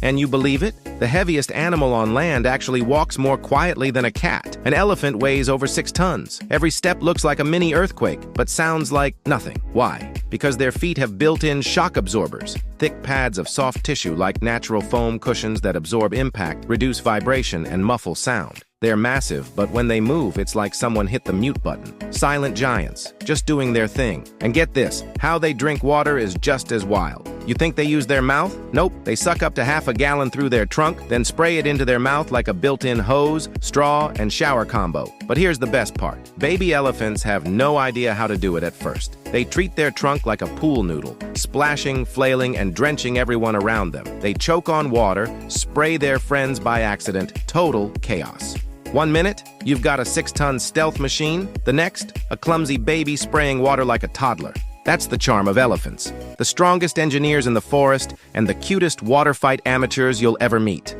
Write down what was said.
And you believe it? The heaviest animal on land actually walks more quietly than a cat. An elephant weighs over 6 tons. Every step looks like a mini earthquake, but sounds like nothing. Why? Because their feet have built-in shock absorbers. Thick pads of soft tissue like natural foam cushions that absorb impact, reduce vibration, and muffle sound. They're massive, but when they move, it's like someone hit the mute button. Silent giants, just doing their thing. And get this, how they drink water is just as wild. You think they use their mouth? Nope, they suck up to half a gallon through their trunk, then spray it into their mouth like a built-in hose, straw, and shower combo. But here's the best part. Baby elephants have no idea how to do it at first. They treat their trunk like a pool noodle, splashing, flailing, and drenching everyone around them. They choke on water, spray their friends by accident, total chaos. 1 minute, you've got a 6-ton stealth machine. The next, a clumsy baby spraying water like a toddler. That's the charm of elephants. The strongest engineers in the forest and the cutest water fight amateurs you'll ever meet.